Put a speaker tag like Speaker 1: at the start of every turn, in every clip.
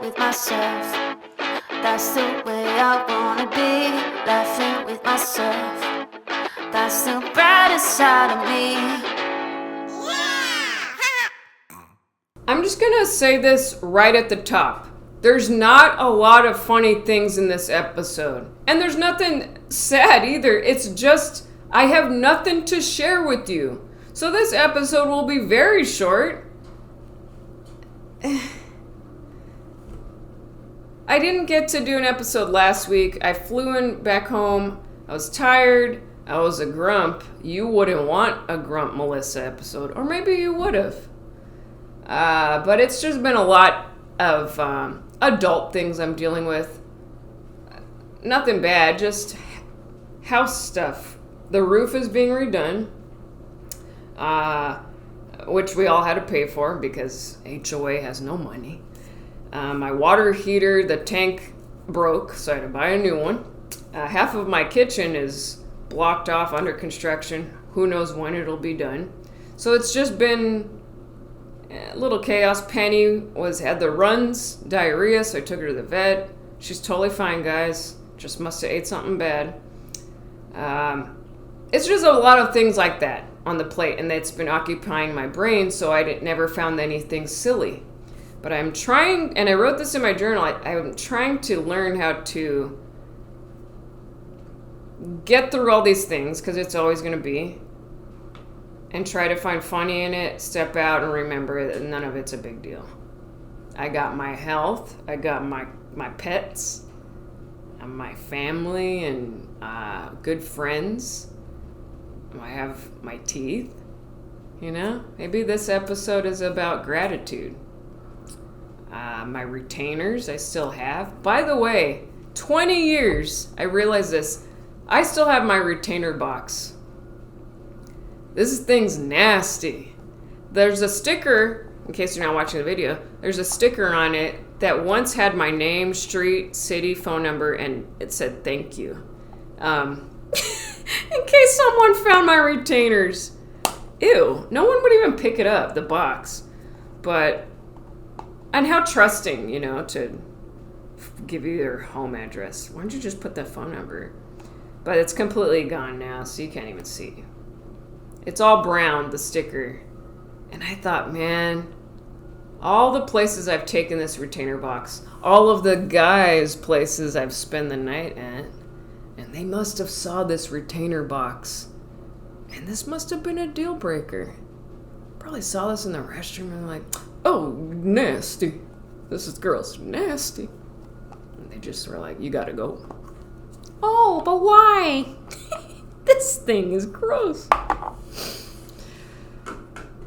Speaker 1: with myself. That's the way I wanna be, laughing with myself. That's the brightest side of me.
Speaker 2: I'm just gonna say this right at the top. There's not a lot of funny things in this episode. And there's nothing sad either. It's just, I have nothing to share with you. So this episode will be very short. I didn't get to do an episode last week. I flew in back home. I was tired. I was a grump. You wouldn't want a Grump Melissa episode. Or maybe you would have. But it's just been a lot of adult things I'm dealing with. Nothing bad, just house stuff. The roof is being redone, which we all had to pay for because HOA has no money. My water heater, the tank broke, so I had to buy a new one. Half of my kitchen is blocked off under construction. Who knows when it'll be done. So it's just been a little chaos. Penny had the runs, diarrhea, so I took her to the vet. She's totally fine, guys. Just must have ate something bad. It's just a lot of things like that on the plate, and that's been occupying my brain, so I never found anything silly. But I'm trying, and I wrote this in my journal, I'm trying to learn how to get through all these things, because it's always going to be, and try to find funny in it, step out, and remember that none of it's a big deal. I got my health, I got my pets, and my family, and good friends. I have my teeth, you know? Maybe this episode is about gratitude. My retainers I still have. By the way, 20 years, I realized this, I still have my retainer box. This thing's nasty. There's a sticker, in case you're not watching the video, there's a sticker on it that once had my name, street, city, phone number, and it said thank you. In case someone found my retainers. Ew, no one would even pick it up, the box. But, and how trusting, you know, to give you your home address. Why don't you just put that phone number? But it's completely gone now, so you can't even see. It's all brown, the sticker. And I thought, man, all the places I've taken this retainer box, all of the guys' places I've spent the night at, and they must have saw this retainer box. And this must have been a deal breaker. Probably saw this in the restroom and like, oh, nasty. This is gross, nasty. And they just were like, you gotta go. Oh, but why? This thing is gross.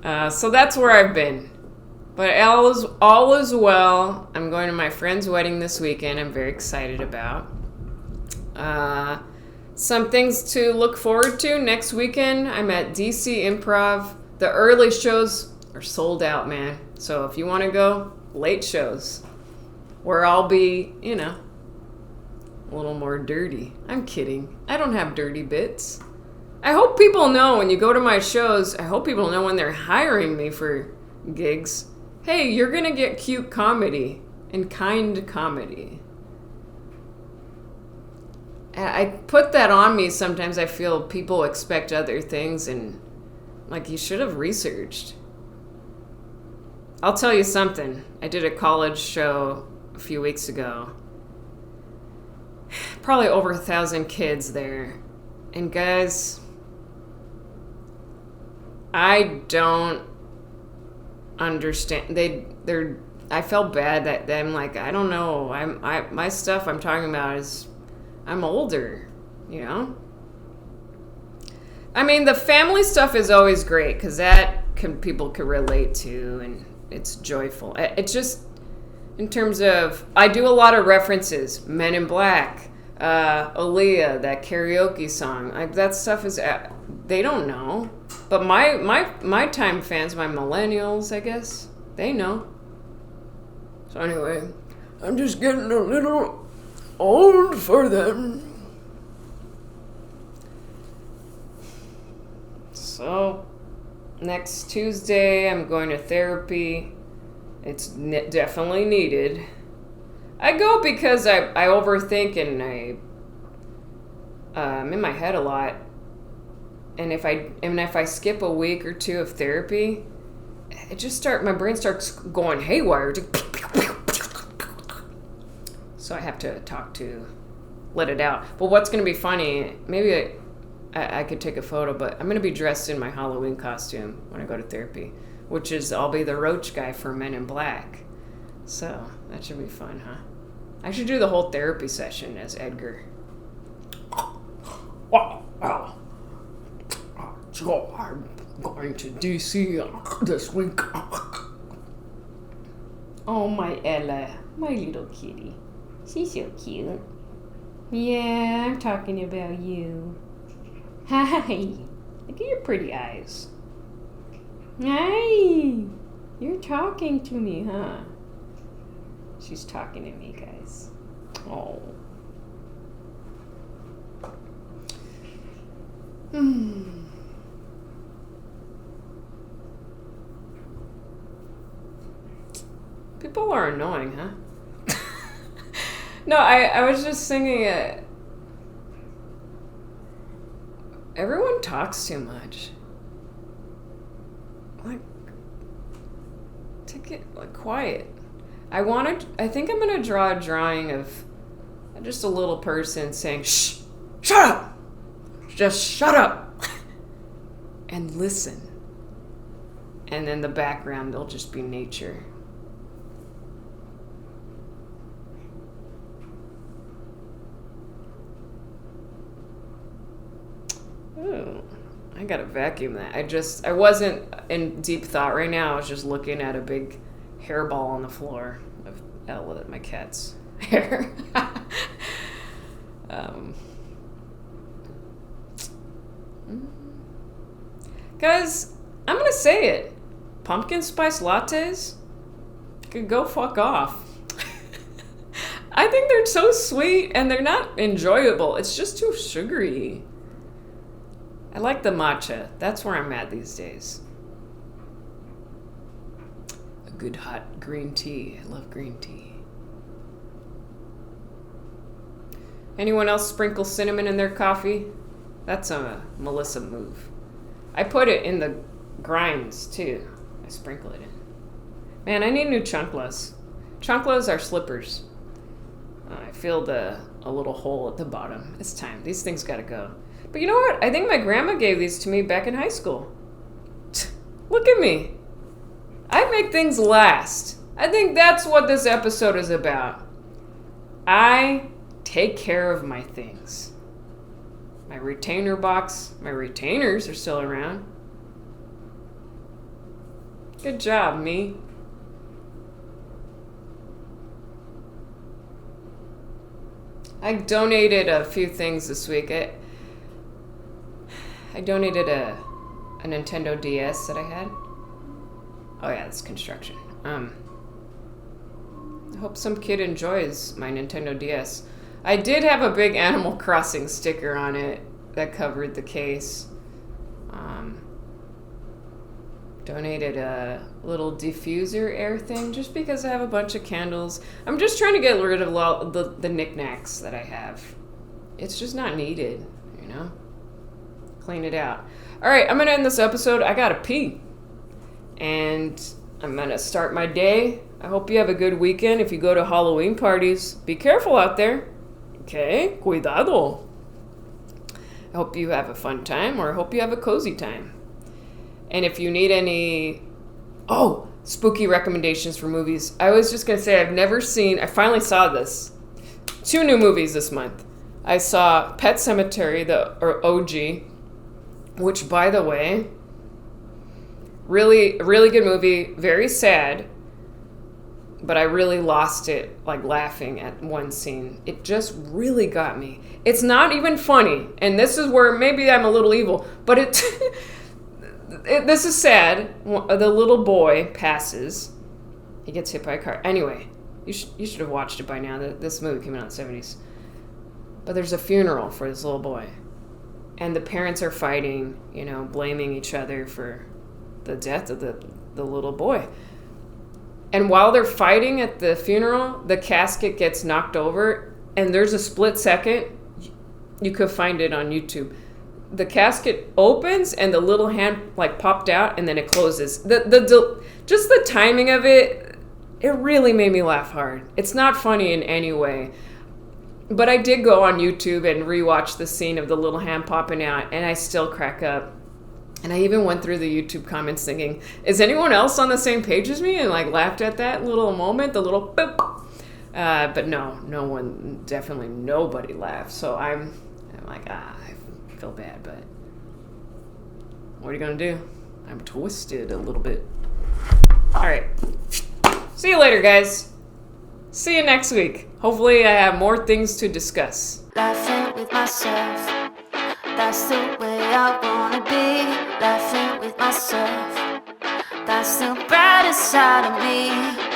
Speaker 2: So that's where I've been. But all is well. I'm going to my friend's wedding this weekend. I'm very excited about. Some things to look forward to next weekend. I'm at DC Improv. The early shows are sold out, man. So if you want to go, late shows, where I'll be, you know, a little more dirty. I'm kidding. I don't have dirty bits. I hope people know when you go to my shows, I hope people know when they're hiring me for gigs, hey, you're going to get cute comedy and kind comedy. I put that on me sometimes. I feel people expect other things and like you should have researched. I'll tell you something. I did a college show a few weeks ago. Probably over 1,000 kids there. And guys, I don't understand. I felt bad that I'm like, I don't know. My stuff I'm talking about is, I'm older, you know? I mean, the family stuff is always great because people can relate to and it's joyful. It's just, in terms of, I do a lot of references. Men in Black, Aaliyah, that karaoke song. That stuff is, they don't know. But my time fans, my millennials, I guess, they know. So anyway, I'm just getting a little old for them. So, next Tuesday, I'm going to therapy. It's definitely needed. I go because I overthink and I'm in my head a lot. And if I skip a week or two of therapy, my brain starts going haywire. So I have to let it out. But what's going to be funny, maybe I could take a photo, but I'm going to be dressed in my Halloween costume when I go to therapy, which is I'll be the roach guy for Men in Black. So that should be fun, huh? I should do the whole therapy session as Edgar. So I'm going to DC this week. Oh, my Ella, my little kitty. She's so cute. Yeah, I'm talking about you. Hi. Look at your pretty eyes. Hi. You're talking to me, huh? She's talking to me, guys. Oh. People are annoying, huh? No, I was just singing it. Everyone talks too much. Like, take it quiet. I think I'm gonna draw a drawing of just a little person saying, "Shh, shut up, just shut up," and listen. And in the background, there'll just be nature. Ooh, I gotta vacuum that. I wasn't in deep thought right now. I was just looking at a big hairball on the floor of Ella, my cat's hair. Guys, I'm gonna say it. Pumpkin spice lattes could go fuck off. I think they're so sweet and they're not enjoyable. It's just too sugary. I like the matcha. That's where I'm at these days. A good hot green tea. I love green tea. Anyone else sprinkle cinnamon in their coffee? That's a Melissa move. I put it in the grinds too. I sprinkle it in. Man, I need new chanclas. Chanclas are slippers. I feel a little hole at the bottom. It's time. These things gotta go. But you know what? I think my grandma gave these to me back in high school. Look at me. I make things last. I think that's what this episode is about. I take care of my things. My retainer box, my retainers are still around. Good job, me. I donated a few things this week. I donated a Nintendo DS that I had. Oh yeah, it's construction. I hope some kid enjoys my Nintendo DS. I did have a big Animal Crossing sticker on it that covered the case. Donated a little diffuser air thing just because I have a bunch of candles. I'm just trying to get rid of the knickknacks that I have. It's just not needed, you know? Clean it out. All right, I'm going to end this episode. I got to pee. And I'm going to start my day. I hope you have a good weekend. If you go to Halloween parties, be careful out there. Okay? Cuidado. I hope you have a fun time, or I hope you have a cozy time. And if you need any, spooky recommendations for movies. I was just going to say, I finally saw this. 2 new movies this month. I saw Pet Sematary, the OG, which, by the way, really, really good movie. Very sad, but I really lost it, like, laughing at one scene. It just really got me. It's not even funny, and this is where maybe I'm a little evil, but this is sad. The little boy passes. He gets hit by a car. Anyway, you should have watched it by now. This movie came out in the 70s. But there's a funeral for this little boy. And the parents are fighting, blaming each other for the death of the little boy. And while they're fighting at the funeral, the casket gets knocked over, and there's a split second. You could find it on YouTube. The casket opens and the little hand like popped out, and then it closes. Just the timing of it, it really made me laugh hard. It's not funny in any way, but I did go on YouTube and rewatch the scene of the little hand popping out, and I still crack up. And I even went through the YouTube comments thinking, is anyone else on the same page as me? And like laughed at that little moment, the little boop. But no one, definitely nobody laughed. So I'm like, I feel bad, but what are you gonna do? I'm twisted a little bit. All right. See you later, guys. See you next week. Hopefully I have more things to discuss.
Speaker 1: Laughing with myself. That's the way I wanna be. Laughing with myself. That's the brightest side of me.